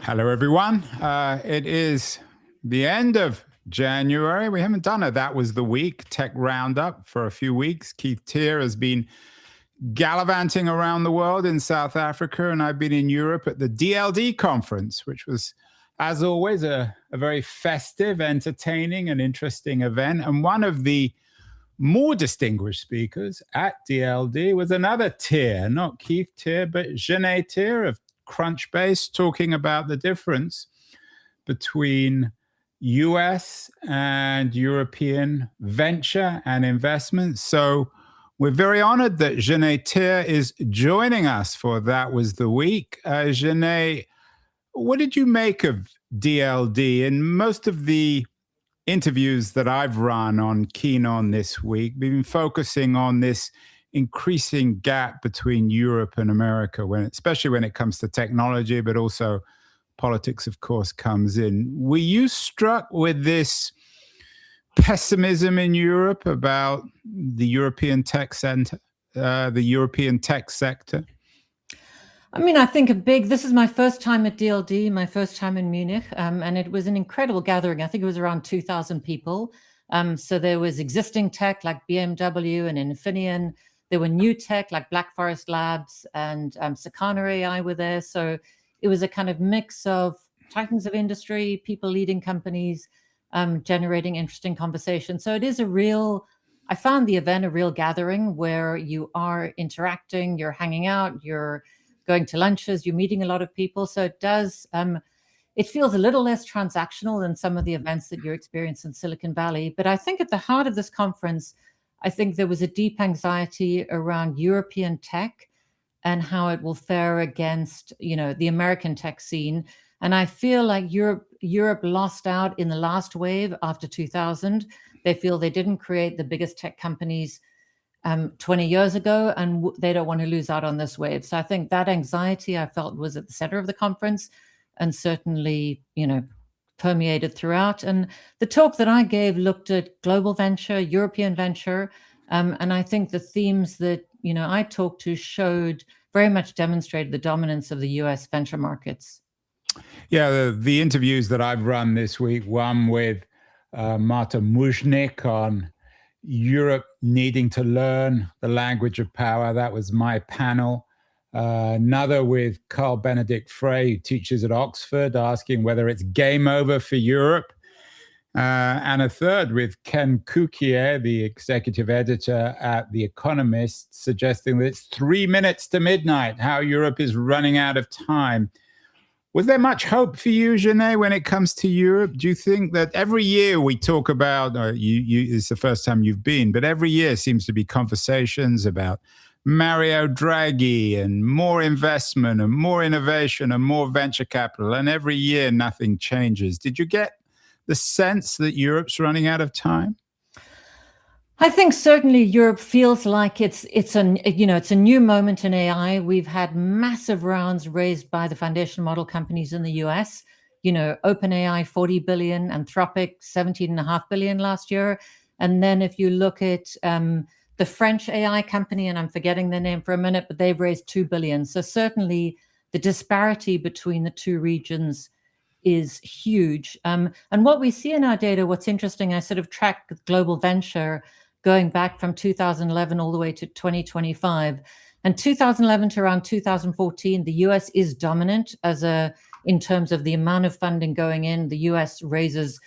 Hello, everyone. It is the end of January. We haven't done it. That was the week tech roundup for a few weeks. Keith Teare has been gallivanting around the world in South Africa, and I've been in Europe at the DLD conference, which was, as always, a very festive, entertaining, and interesting event. And one of the more distinguished speakers at DLD was another Teare, not Keith Teare, but Genet Teare of Crunchbase, talking about the difference between US and European venture and investment. So we're very honored that Genet Teare is joining us for That Was the Week. Genet, what did you make of DLD? In most of the interviews that I've run on Keen On this week, we've been focusing on this increasing gap between Europe and America, especially when it comes to technology, but also politics, of course, comes in. Were you struck with this pessimism in Europe about the European tech sector? I mean, I think this is my first time at DLD, my first time in Munich, and it was an incredible gathering. I think it was around 2,000 people. So there was existing tech like BMW and Infineon. There were new tech like Black Forest Labs and Sakana AI were there. So it was a kind of mix of titans of industry, people leading companies, generating interesting conversation. So it is I found the event a real gathering where you are interacting, you're hanging out, you're going to lunches, you're meeting a lot of people. So it does, it feels a little less transactional than some of the events that you experience in Silicon Valley. But I think at the heart of this conference, I think there was a deep anxiety around European tech and how it will fare against, the American tech scene. And I feel like Europe lost out in the last wave after 2000. They feel they didn't create the biggest tech companies 20 years ago, and they don't want to lose out on this wave. So I think that anxiety I felt was at the center of the conference and certainly, permeated throughout. And the talk that I gave looked at global venture, European venture, and I think the themes that, I talked to very much demonstrated the dominance of the US venture markets. Yeah, the interviews that I've run this week, one with Marta Muznik on Europe needing to learn the language of power. That was my panel. Another with Carl Benedict Frey, who teaches at Oxford, asking whether it's game over for Europe. And a third with Ken Cukier, the executive editor at The Economist, suggesting that it's 3 minutes to midnight, how Europe is running out of time. Was there much hope for you, Genet, when it comes to Europe? Do you think that every year we talk about, it's the first time you've been, but every year seems to be conversations about Mario Draghi and more investment and more innovation and more venture capital, and every year nothing changes. Did you get the sense that Europe's running out of time? I think certainly Europe feels like it's a new moment in AI. We've had massive rounds raised by the foundation model companies in the US. OpenAI 40 billion, Anthropic 17.5 billion last year. And then if you look at the French AI company, and I'm forgetting their name for a minute, but they've raised 2 billion. So certainly the disparity between the two regions is huge. And what we see in our data, what's interesting, I sort of track global venture going back from 2011 all the way to 2025. And 2011 to around 2014, the US is dominant in terms of the amount of funding going in. The US raises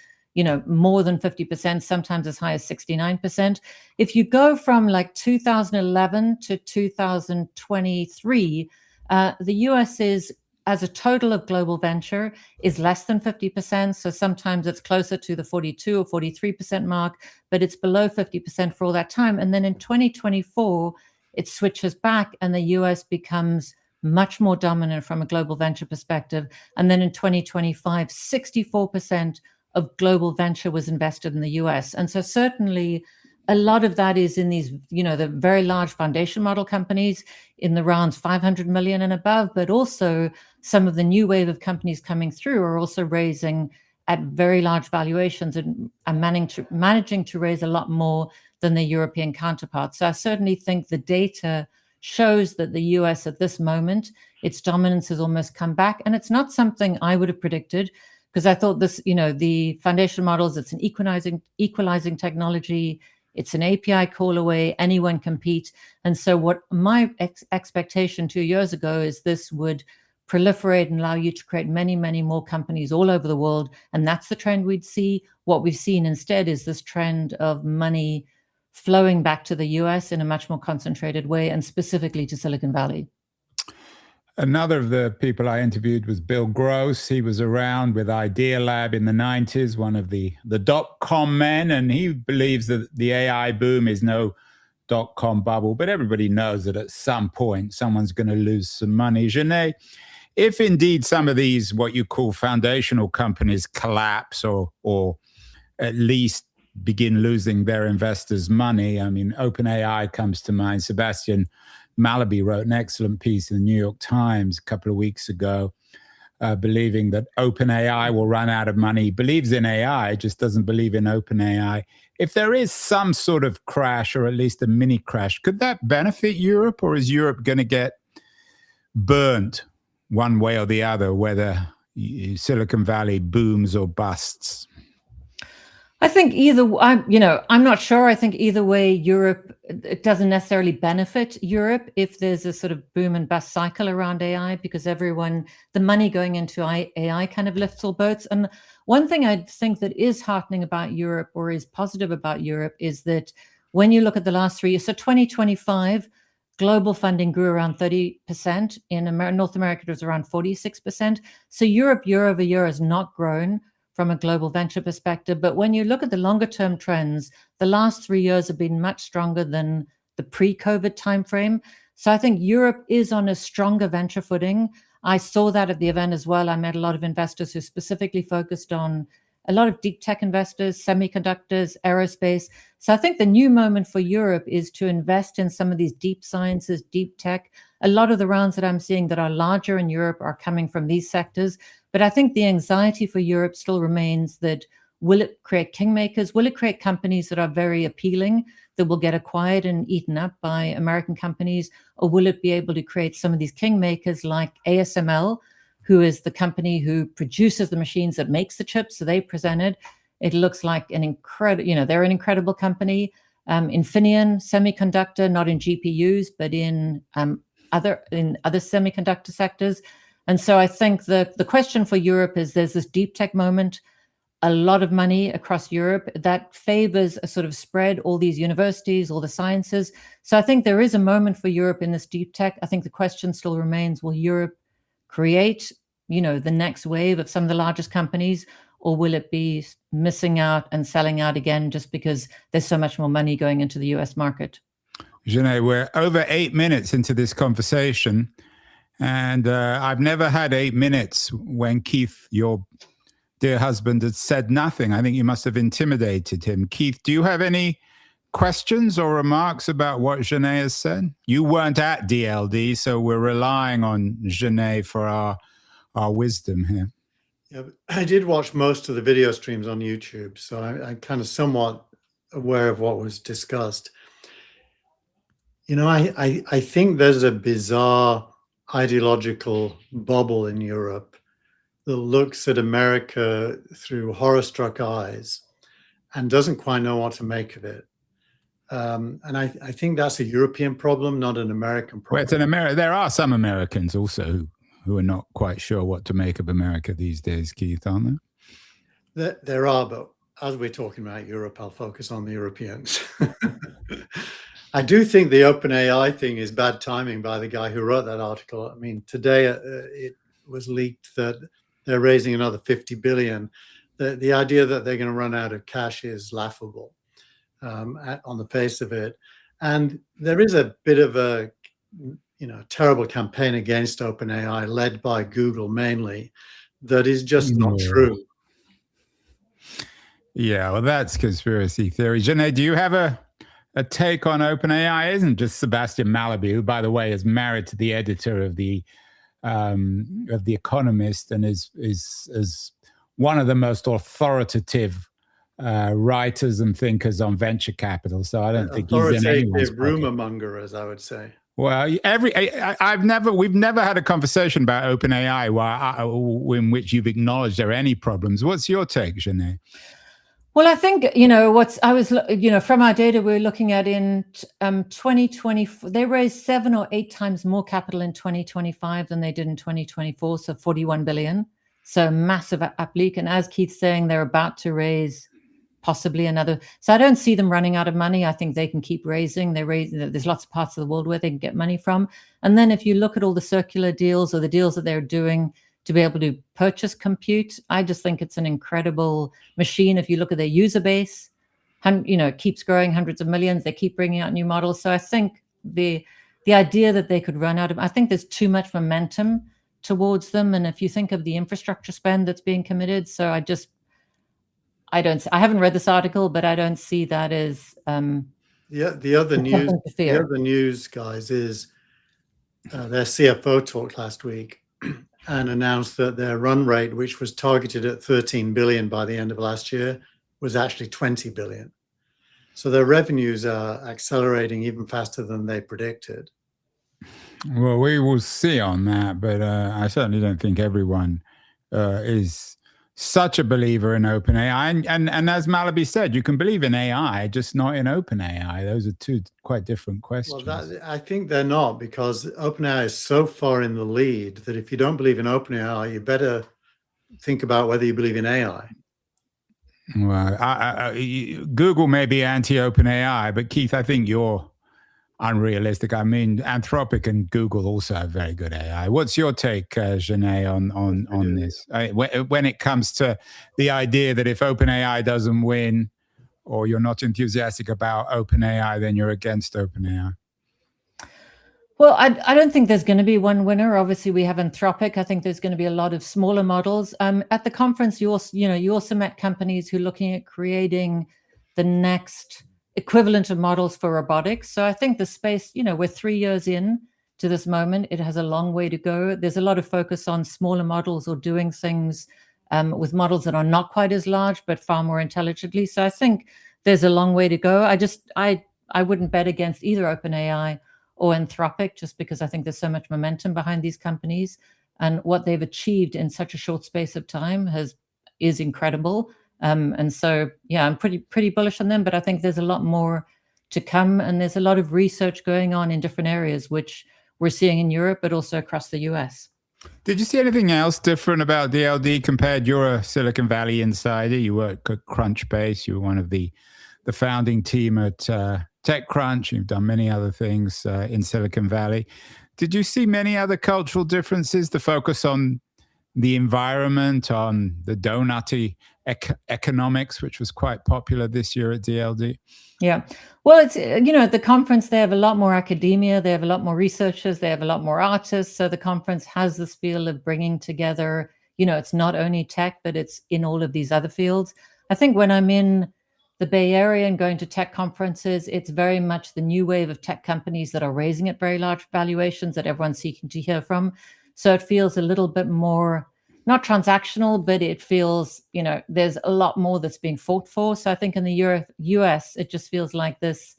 more than 50%, sometimes as high as 69%. If you go from like 2011 to 2023, the US is, as a total of global venture, is less than 50%. So sometimes it's closer to the 42 or 43% mark, but it's below 50% for all that time. And then in 2024, it switches back and the US becomes much more dominant from a global venture perspective. And then in 2025, 64% of global venture was invested in the US. And so certainly a lot of that is in these, the very large foundation model companies in the rounds 500 million and above, but also some of the new wave of companies coming through are also raising at very large valuations and managing to raise a lot more than their European counterparts. So I certainly think the data shows that the US at this moment, its dominance has almost come back. And it's not something I would have predicted, because I thought this, the foundational models, it's an equalizing technology. It's an API call away, anyone compete. And so what my expectation 2 years ago is this would proliferate and allow you to create many, many more companies all over the world. And that's the trend we'd see. What we've seen instead is this trend of money flowing back to the US in a much more concentrated way, and specifically to Silicon Valley. Another of the people I interviewed was Bill Gross. He was around with Idea Lab in the 90s, one of the dot-com men, and he believes that the AI boom is no dot-com bubble, but everybody knows that at some point someone's going to lose some money. Genet, if indeed some of these, what you call foundational companies, collapse or at least begin losing their investors' money, I mean, OpenAI comes to mind. Sebastian Mallaby wrote an excellent piece in the New York Times a couple of weeks ago, believing that OpenAI will run out of money. He believes in AI, just doesn't believe in OpenAI. If there is some sort of crash, or at least a mini crash, could that benefit Europe, or is Europe going to get burnt one way or the other, whether Silicon Valley booms or busts? I think I'm not sure. I think either way, Europe, it doesn't necessarily benefit Europe if there's a sort of boom and bust cycle around AI, because the money going into AI kind of lifts all boats. And one thing I think that is heartening about Europe, or is positive about Europe, is that when you look at the last 3 years, so 2025, global funding grew around 30%. In North America, it was around 46%. So Europe year over year has not grown from a global venture perspective. But when you look at the longer term trends, the last 3 years have been much stronger than the pre-COVID timeframe. So I think Europe is on a stronger venture footing. I saw that at the event as well. I met a lot of investors who specifically focused on a lot of deep tech investors, semiconductors, aerospace. So I think the new moment for Europe is to invest in some of these deep sciences, deep tech. A lot of the rounds that I'm seeing that are larger in Europe are coming from these sectors. But I think the anxiety for Europe still remains that, will it create kingmakers? Will it create companies that are very appealing, that will get acquired and eaten up by American companies? Or will it be able to create some of these kingmakers like ASML, who is the company who produces the machines that makes the chips? So they presented, it looks like an incredible, they're an incredible company. Infineon Semiconductor, not in GPUs, but in other semiconductor sectors. And so I think the question for Europe is, there's this deep tech moment, a lot of money across Europe that favors a sort of spread, all these universities, all the sciences. So I think there is a moment for Europe in this deep tech. I think the question still remains, will Europe create, the next wave of some of the largest companies, or will it be missing out and selling out again just because there's so much more money going into the US market? Genet, we're over 8 minutes into this conversation. And I've never had 8 minutes when Keith, your dear husband, had said nothing. I think you must have intimidated him. Keith, do you have any questions or remarks about what Genet has said? You weren't at DLD, so we're relying on Genet for our wisdom here. Yeah, I did watch most of the video streams on YouTube, so I'm kind of somewhat aware of what was discussed. I think there's a bizarre ideological bubble in Europe that looks at America through horror-struck eyes and doesn't quite know what to make of it. And I think that's a European problem, not an American problem. Well, it's there are some Americans also who are not quite sure what to make of America these days, Keith, aren't there? There are, but as we're talking about Europe, I'll focus on the Europeans. I do think the OpenAI thing is bad timing by the guy who wrote that article. I mean, today it was leaked that they're raising another 50 billion. The idea that they're going to run out of cash is laughable on the face of it. And there is a bit of a terrible campaign against OpenAI led by Google mainly that is just not true. Yeah, well, that's conspiracy theory. Genet, do you have a take on OpenAI? Isn't just Sebastian Mallaby, who, by the way, is married to the editor of the Economist and is one of the most authoritative writers and thinkers on venture capital. So I don't think he's in anyone's pocket. Rumor monger, as I would say. Well, we've never had a conversation about OpenAI in which you've acknowledged there are any problems. What's your take, Janae? Well, I think, from our data we're looking at in 2020, they raised 7 or 8 times more capital in 2025 than they did in 2024, so 41 billion. So massive upleak. And as Keith's saying, they're about to raise possibly another. So I don't see them running out of money. I think they can keep raising. There's lots of parts of the world where they can get money from. And then if you look at all the circular deals or the deals that they're doing to be able to purchase compute, I just think it's an incredible machine. If you look at their user base, it keeps growing, hundreds of millions. They keep bringing out new models. So I think the idea that they could run out of, I think there's too much momentum towards them. And if you think of the infrastructure spend that's being committed, so I haven't read this article, but I don't see that as the other news, guys, is their CFO talked last week and announced that their run rate, which was targeted at 13 billion by the end of last year, was actually 20 billion. So their revenues are accelerating even faster than they predicted. Well, we will see on that, but I certainly don't think everyone is such a believer in OpenAI. And as Malaby said, you can believe in AI, just not in OpenAI. Those are two quite different questions. Well, I think they're not, because OpenAI is so far in the lead that if you don't believe in OpenAI, you better think about whether you believe in AI. Well, Google may be anti-OpenAI, but Keith, I think you're unrealistic. I mean, Anthropic and Google also have very good AI. What's your take, Janae, on this? When it comes to the idea that if OpenAI doesn't win, or you're not enthusiastic about OpenAI, then you're against OpenAI. Well, I don't think there's going to be one winner. Obviously, we have Anthropic. I think there's going to be a lot of smaller models. At the conference, you also met companies who are looking at creating the next equivalent of models for robotics. So I think the space, we're 3 years in to this moment. It has a long way to go. There's a lot of focus on smaller models or doing things with models that are not quite as large, but far more intelligently. So I think there's a long way to go. I wouldn't bet against either OpenAI or Anthropic, just because I think there's so much momentum behind these companies, and what they've achieved in such a short space of time is incredible. And so, yeah, I'm pretty bullish on them, but I think there's a lot more to come, and there's a lot of research going on in different areas, which we're seeing in Europe, but also across the US. Did you see anything else different about DLD compared? You're a Silicon Valley insider. You work at Crunchbase. You were one of the founding team at TechCrunch. You've done many other things in Silicon Valley. Did you see many other cultural differences? The focus on the environment, on the donutty economics, which was quite popular this year at DLD? Yeah. Well, it's, at the conference, they have a lot more academia. They have a lot more researchers. They have a lot more artists. So the conference has this feel of bringing together, it's not only tech, but it's in all of these other fields. I think when I'm in the Bay Area and going to tech conferences, it's very much the new wave of tech companies that are raising at very large valuations that everyone's seeking to hear from. So it feels a little bit more, not transactional, but it feels, there's a lot more that's being fought for. So I think in the US, it just feels like this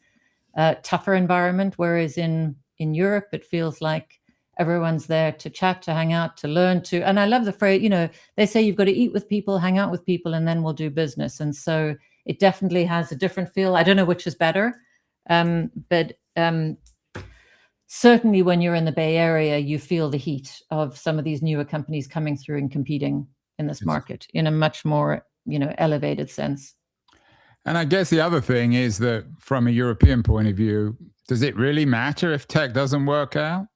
tougher environment, whereas in Europe, it feels like everyone's there to chat, to hang out, to learn, and I love the phrase, they say you've got to eat with people, hang out with people, and then we'll do business. And so it definitely has a different feel. I don't know which is better, but certainly when you're in the Bay Area, you feel the heat of some of these newer companies coming through and competing in this market in a much more, elevated sense. And I guess the other thing is that from a European point of view, does it really matter if tech doesn't work out?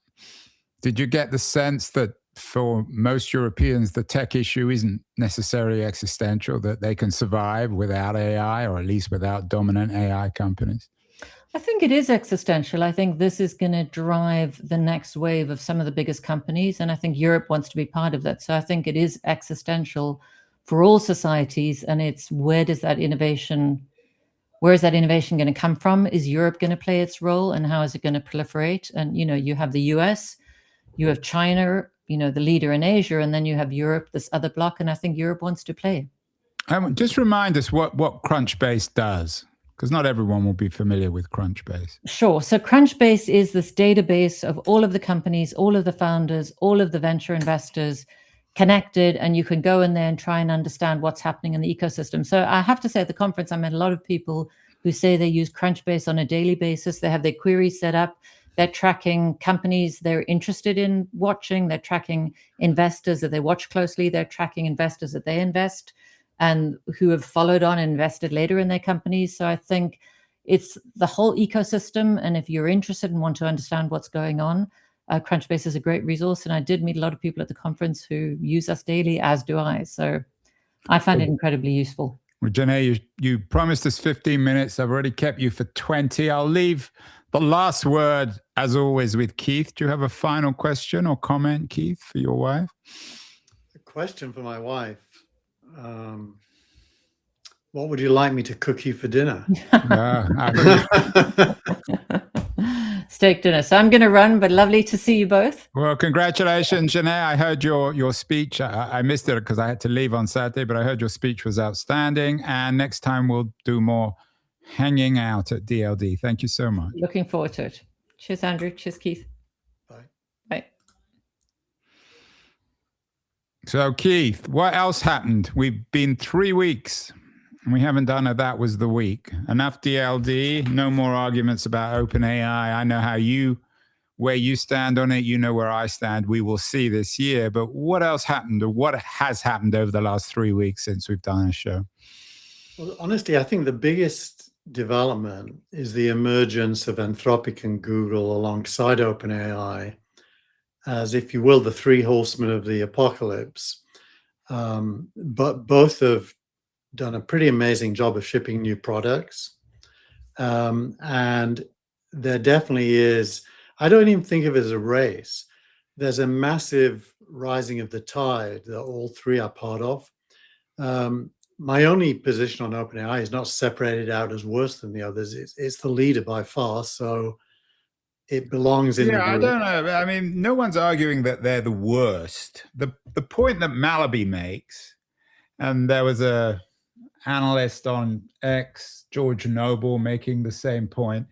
Did you get the sense that for most Europeans, the tech issue isn't necessarily existential, that they can survive without AI, or at least without dominant AI companies? I think it is existential. I think this is going to drive the next wave of some of the biggest companies, and I think Europe wants to be part of that. So I think it is existential for all societies, and it's where is that innovation going to come from? Is Europe going to play its role, and how is it going to proliferate? And, you have the US, you have China, the leader in Asia, and then you have Europe, this other block, and I think Europe wants to play. Just remind us what Crunchbase does. Because not everyone will be familiar with Crunchbase. Sure. So Crunchbase is this database of all of the companies, all of the founders, all of the venture investors connected, and you can go in there and try and understand what's happening in the ecosystem. So I have to say, at the conference, I met a lot of people who say they use Crunchbase on a daily basis. They have their queries set up. They're tracking companies they're interested in watching. They're tracking investors that they watch closely. They're tracking investors that they invest and who have followed on and invested later in their companies. So I think it's the whole ecosystem. And if you're interested and want to understand what's going on, Crunchbase is a great resource. And I did meet a lot of people at the conference who use us daily, as do I. So I find it incredibly useful. Well, Janae, you promised us 15 minutes. I've already kept you for 20. I'll leave the last word, as always, with Keith. Do you have a final question or comment, Keith, for your wife? A question for my wife. What would you like me to cook you for dinner? Steak dinner. So I'm going to run, but lovely to see you both. Well, congratulations, Janae. I heard your speech. I missed it because I had to leave on Saturday, but I heard your speech was outstanding. And next time we'll do more hanging out at DLD. Thank you so much. Looking forward to it. Cheers, Andrew. Cheers, Keith. Bye. Bye. So, Keith, what else happened? We've been 3 weeks and we haven't done it. That was the week. Enough DLD. No more arguments about OpenAI. I know where you stand on it. You know where I stand. We will see this year. But what else happened, or what has happened over the last 3 weeks since we've done a show? Well, honestly, I think the biggest development is the emergence of Anthropic and Google alongside OpenAI as, if you will, the three horsemen of the apocalypse. But both have done a pretty amazing job of shipping new products. And there definitely is, I don't even think of it as a race. There's a massive rising of the tide that all three are part of. My only position on OpenAI is not separated out as worse than the others. It's the leader by far, so it belongs in the group. I don't know. I mean, no one's arguing that they're the worst. The point that Malaby makes, and there was a analyst on X, George Noble, making the same point,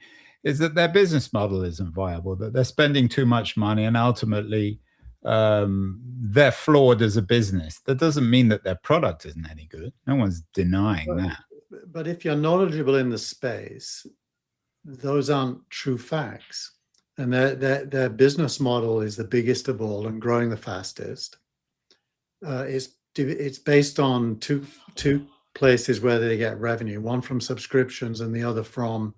is that their business model isn't viable, that they're spending too much money, and ultimately they're flawed as a business. That doesn't mean that their product isn't any good. No one's denying that. But if you're knowledgeable in the space, those aren't true facts. And their business model is the biggest of all and growing the fastest. It's based on two places where they get revenue, one from subscriptions and the other from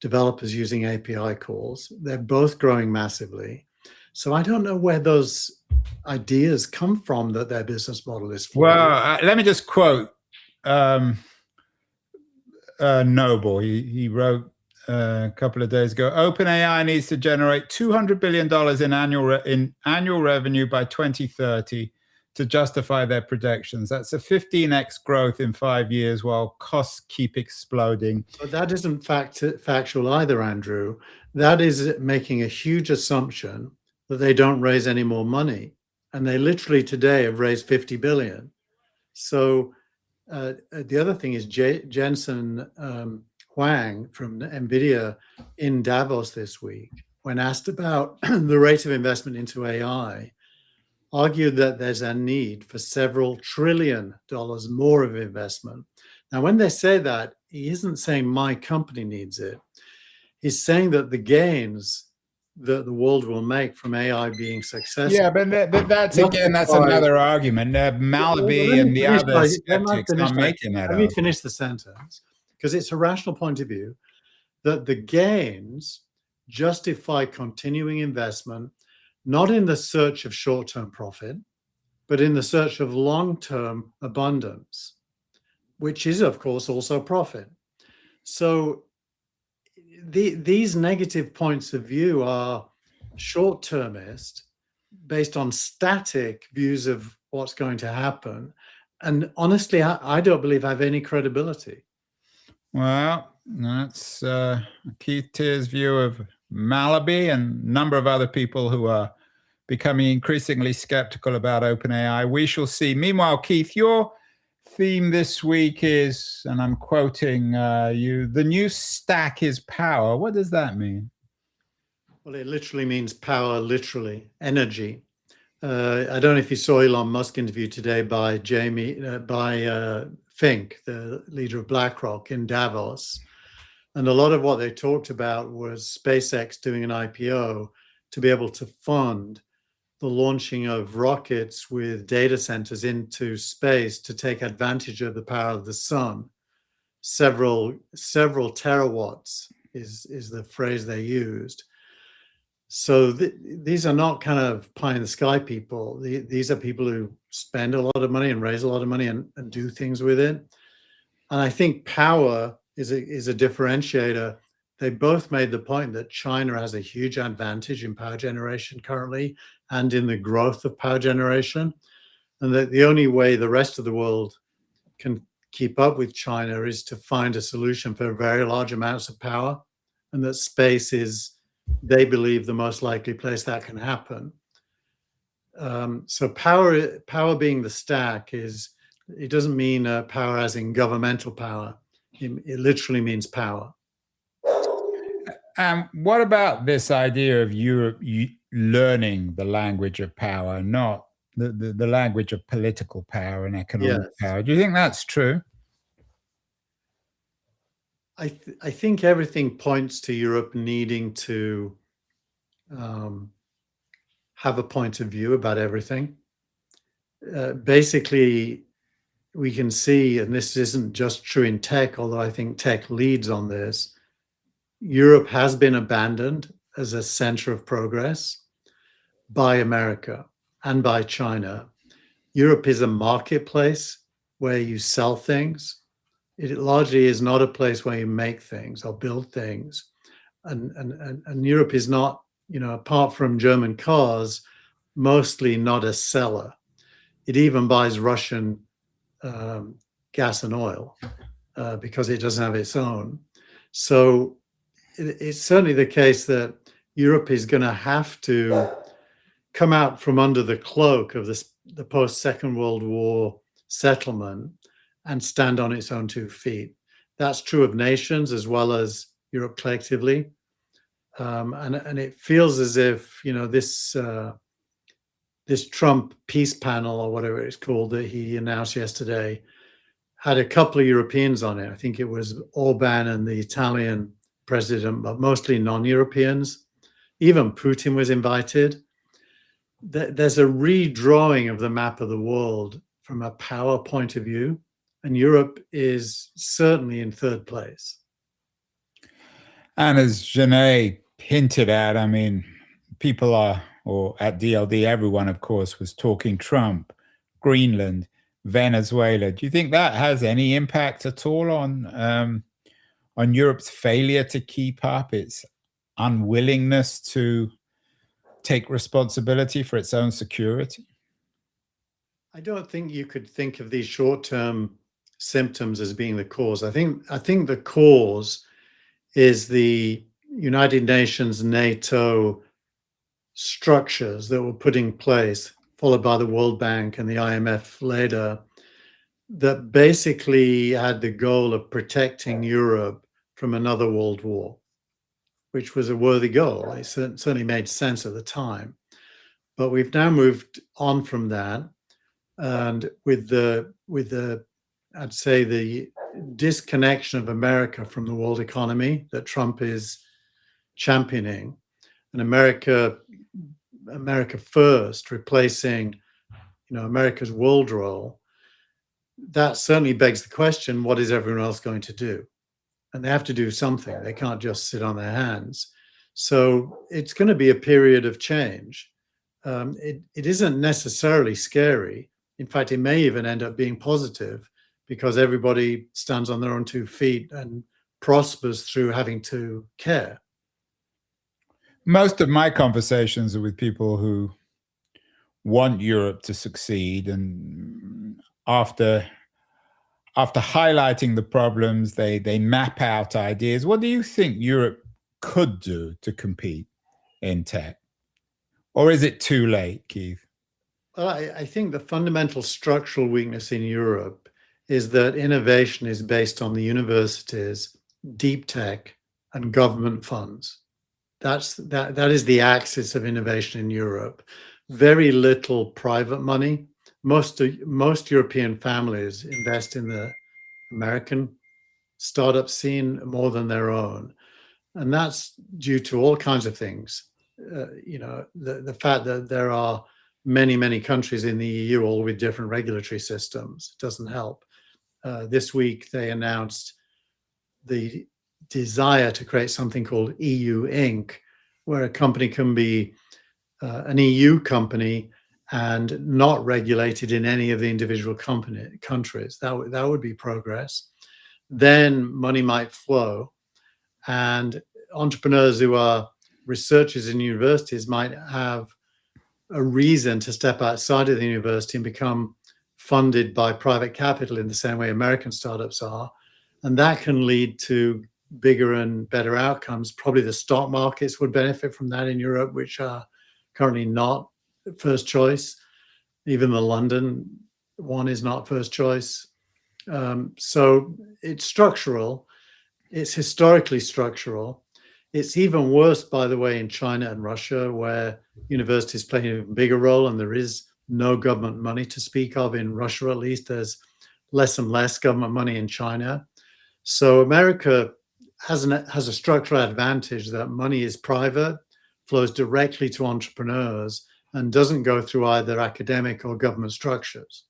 developers using API calls. They're both growing massively. So I don't know where those ideas come from that their business model is flawed. Well, let me just quote Noble. He wrote a couple of days ago, OpenAI needs to generate $200 billion in annual revenue by 2030 to justify their projections. That's a 15x growth in 5 years while costs keep exploding. But that isn't factual either, Andrew. That is making a huge assumption that they don't raise any more money. And they literally today have raised 50 billion. So the other thing is Jensen Huang from NVIDIA in Davos this week, when asked about the rate of investment into AI, argued that there's a need for several $1 trillion more of investment. Now, when they say that, he isn't saying my company needs it. He's saying that the gains that the world will make from AI being successful. Yeah, but that's another argument. Malaby and the other skeptics are making that. Let me finish the sentence, because it's a rational point of view that the gains justify continuing investment, not in the search of short-term profit, but in the search of long-term abundance, which is, of course, also profit. So these negative points of view are short-termist, based on static views of what's going to happen. And honestly, I don't believe I have any credibility. Well, that's Keith Tear's view of Malaby and a number of other people who are becoming increasingly skeptical about OpenAI. We shall see. Meanwhile, Keith, your theme this week is, and I'm quoting you, the new stack is power. What does that mean? Well, it literally means power, literally, energy. I don't know if you saw Elon Musk interview today by Fink, the leader of BlackRock in Davos. And a lot of what they talked about was SpaceX doing an IPO to be able to fund the launching of rockets with data centers into space to take advantage of the power of the sun. Several terawatts is the phrase they used. So these are not kind of pie in the sky people. These are people who spend a lot of money and raise a lot of money and do things with it. And I think power is a differentiator. They both made the point that China has a huge advantage in power generation currently and in the growth of power generation. And that the only way the rest of the world can keep up with China is to find a solution for very large amounts of power. And that space is, they believe, the most likely place that can happen. So power being the stack it doesn't mean power as in governmental power. It literally means power. What about this idea of Europe learning the language of power, not the language of political power and economic power? Do you think that's true? I think everything points to Europe needing to have a point of view about everything. Basically, we can see, and this isn't just true in tech, although I think tech leads on this, Europe has been abandoned as a center of progress by America and by China. Europe is a marketplace where you sell things. It largely is not a place where you make things or build things. And Europe is not, apart from German cars, mostly not a seller. It even buys Russian gas and oil because it doesn't have its own. So it's certainly the case that Europe is going to have to come out from under the cloak of the post-Second World War settlement and stand on its own 2 feet. That's true of nations as well as Europe collectively. And it feels as if, this Trump peace panel or whatever it's called that he announced yesterday had a couple of Europeans on it. I think it was Orban and the Italian president, but mostly non-Europeans. Even Putin was invited. There's a redrawing of the map of the world from a power point of view, and Europe is certainly in third place. And as Janae hinted at, I mean, people or at DLD, everyone, of course, was talking Trump, Greenland, Venezuela. Do you think that has any impact at all on Europe's failure to keep up, its unwillingness to take responsibility for its own security? I don't think you could think of these short-term symptoms as being the cause. I think the cause is the United Nations, NATO structures that were put in place, followed by the World Bank and the IMF later, that basically had the goal of protecting Europe from another world war, which was a worthy goal. It certainly made sense at the time. But we've now moved on from that. And with the I'd say the disconnection of America from the world economy that Trump is championing, and America first replacing, America's world role, that certainly begs the question, what is everyone else going to do? And they have to do something. They can't just sit on their hands. So it's going to be a period of change. It isn't necessarily scary. In fact, it may even end up being positive because everybody stands on their own 2 feet and prospers through having to care. Most of my conversations are with people who want Europe to succeed, and after highlighting the problems, they map out ideas. What do you think Europe could do to compete in tech? Or is it too late, Keith? Well, I think the fundamental structural weakness in Europe is that innovation is based on the universities, deep tech, and government funds. That is the axis of innovation in Europe. Very little private money. Most European families invest in the American startup scene more than their own, and that's due to all kinds of things. The fact that there are many countries in the EU, all with different regulatory systems, doesn't help. This week they announced the desire to create something called EU Inc., where a company can be an EU company and not regulated in any of the individual countries. That would be progress. Then money might flow, and entrepreneurs who are researchers in universities might have a reason to step outside of the university and become funded by private capital in the same way American startups are. And that can lead to bigger and better outcomes. Probably the stock markets would benefit from that in Europe, which are currently not first choice. Even the London one is not first choice. So it's structural. It's historically structural. It's even worse, by the way, in China and Russia, where universities play an even bigger role, and there is no government money to speak of. In Russia, at least, there's less and less government money in China. So America has a structural advantage that money is private, flows directly to entrepreneurs, and doesn't go through either academic or government structures.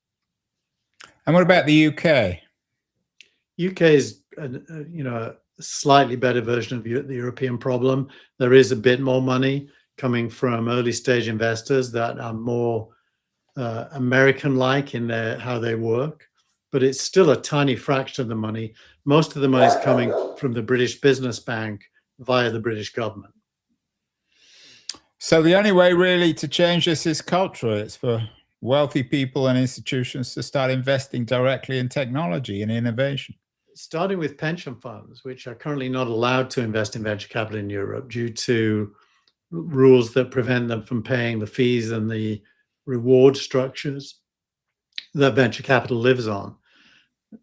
And what about the UK? UK is a slightly better version of the European problem. There is a bit more money coming from early stage investors that are more American-like in how they work, but it's still a tiny fraction of the money. Most of the money is coming from the British Business Bank via the British government. So the only way really to change this is cultural. It's for wealthy people and institutions to start investing directly in technology and innovation. Starting with pension funds, which are currently not allowed to invest in venture capital in Europe due to rules that prevent them from paying the fees and the reward structures that venture capital lives on.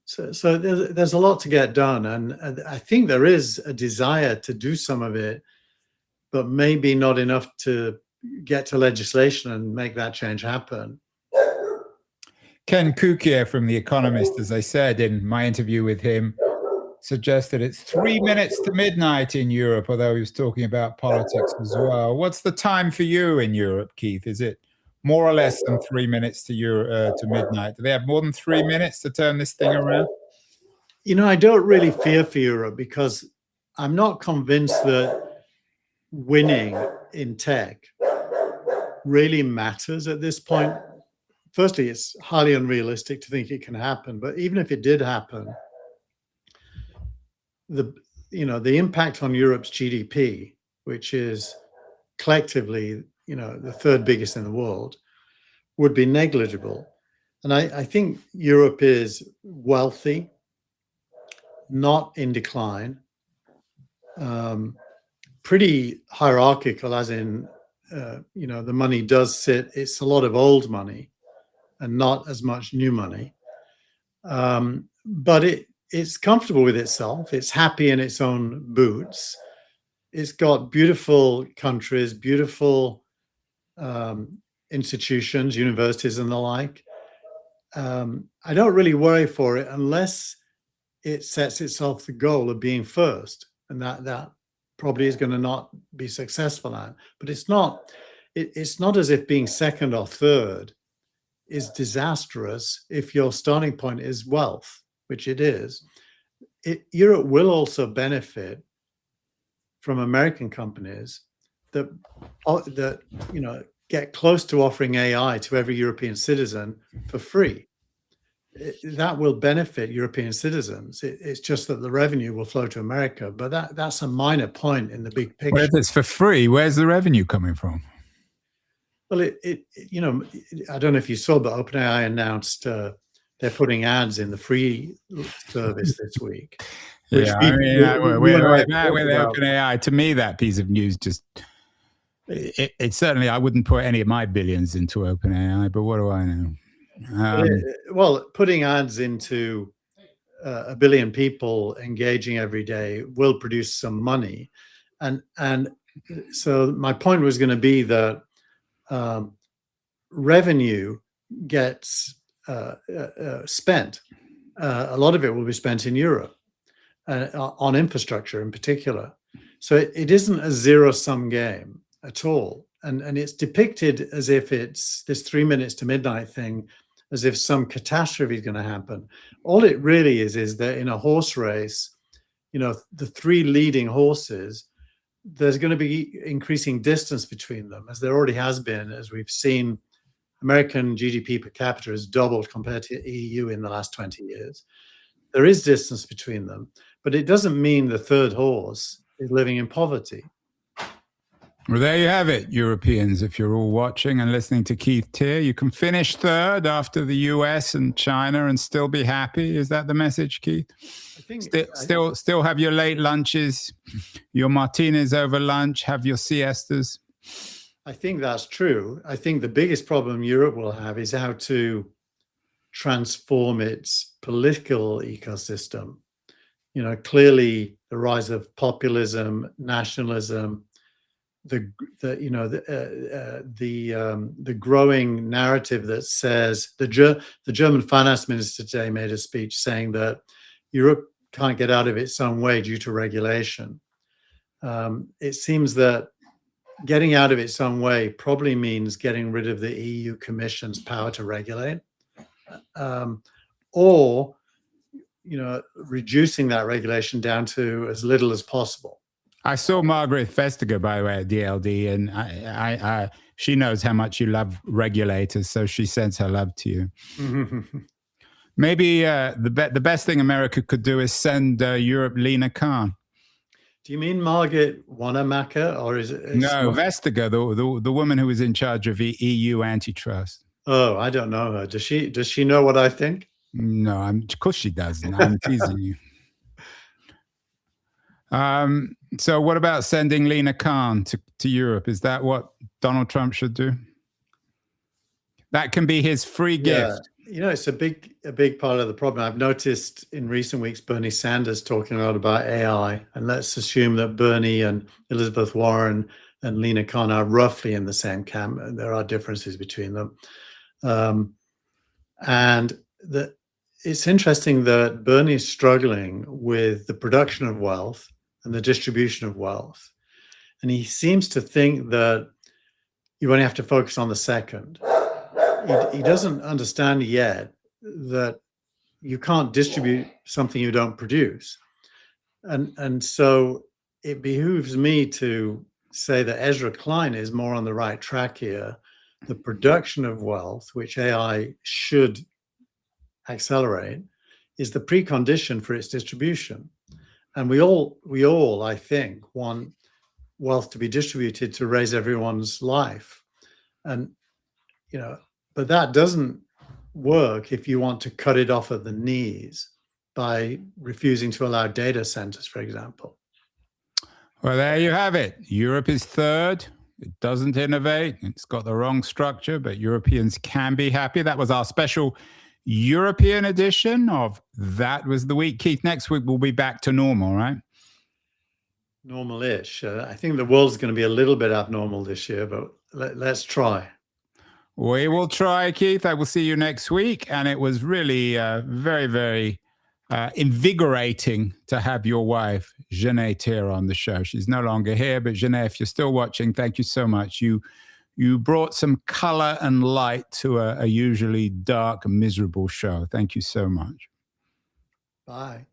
So there's a lot to get done. And I think there is a desire to do some of it, but maybe not enough to get to legislation and make that change happen. Ken Kukier from The Economist, as I said in my interview with him, suggested it's 3 minutes to midnight in Europe, although he was talking about politics as well. What's the time for you in Europe, Keith? Is it more or less than 3 minutes to midnight? Do they have more than 3 minutes to turn this thing around? I don't really fear for Europe, because I'm not convinced that winning in tech really matters at this point. Firstly, it's highly unrealistic to think it can happen, but even if it did happen, the impact on Europe's GDP, which is collectively, the third biggest in the world, would be negligible. And I think Europe is wealthy, not in decline, pretty hierarchical, as in, the money does sit, it's a lot of old money and not as much new money. But it's comfortable with itself. It's happy in its own boots. It's got beautiful countries, beautiful institutions, universities and the like. I don't really worry for it unless it sets itself the goal of being first, and that probably is going to not be successful at. But it's not as if being second or third is disastrous if your starting point is wealth, which it is. Europe will also benefit from American companies that get close to offering AI to every European citizen for free. That will benefit European citizens. It's just that the revenue will flow to America, but that's a minor point in the big picture. Well, if it's for free, where's the revenue coming from? Well, I don't know if you saw, but OpenAI announced they're putting ads in the free service this week. Yeah, with OpenAI, to me, that piece of news just, it certainly, I wouldn't put any of my billions into OpenAI, but what do I know? Well, putting ads into 1 billion people engaging every day will produce some money, and so my point was going to be that revenue gets spent. A lot of it will be spent in Europe on infrastructure in particular. So it isn't a zero-sum game at all. And it's depicted as if it's this 3 minutes to midnight thing, as if some catastrophe is going to happen. All it really is that in a horse race, the 3 leading horses, there's going to be increasing distance between them, as there already has been, as we've seen. American GDP per capita has doubled compared to EU in the last 20 years. There is distance between them, but it doesn't mean the third horse is living in poverty. Well, there you have it, Europeans. If you're all watching and listening to Keith Teare, you can finish third after the US and China and still be happy. Is that the message, Keith? I think still have your late lunches, your martinis over lunch, have your siestas. I think that's true. I think the biggest problem Europe will have is how to transform its political ecosystem. Clearly the rise of populism, nationalism, the growing narrative that says the German finance minister today made a speech saying that Europe can't get out of its own way due to regulation. It seems that getting out of its own way probably means getting rid of the EU Commission's power to regulate, or reducing that regulation down to as little as possible. I saw Margaret Vestager, by the way, at DLD, and she knows how much you love regulators, so she sends her love to you. Maybe the best thing America could do is send Europe Lina Khan. Do you mean Margaret Wanamaker, or is it? No, Vestager, the woman who was in charge of EU antitrust. Oh, I don't know her. Does she know what I think? No, of course she doesn't. I'm teasing you. So what about sending Lina Khan to Europe? Is that what Donald Trump should do? That can be his free gift. It's a big part of the problem. I've noticed in recent weeks Bernie Sanders talking a lot about AI, and let's assume that Bernie and Elizabeth Warren and Lina Khan are roughly in the same camp, and there are differences between them. And it's interesting that Bernie is struggling with the production of wealth and the distribution of wealth. And he seems to think that you only have to focus on the second. He doesn't understand yet that you can't distribute something you don't produce. And so it behooves me to say that Ezra Klein is more on the right track here. The production of wealth, which AI should accelerate, is the precondition for its distribution. And we all, I think, want wealth to be distributed to raise everyone's life. And, but that doesn't work if you want to cut it off at the knees by refusing to allow data centers, for example. Well, there you have it. Europe is third. It doesn't innovate. It's got the wrong structure, but Europeans can be happy. That was our special European edition of That Was the Week. Keith, next week we'll be back to normal, right? Normal-ish. I think the world's going to be a little bit abnormal this year, but let's try. We will try, Keith. I will see you next week. And it was really very, very invigorating to have your wife, Jeanette Teare, on the show. She's no longer here, but Jeanette, if you're still watching, thank you so much. You brought some color and light to a usually dark, miserable show. Thank you so much. Bye.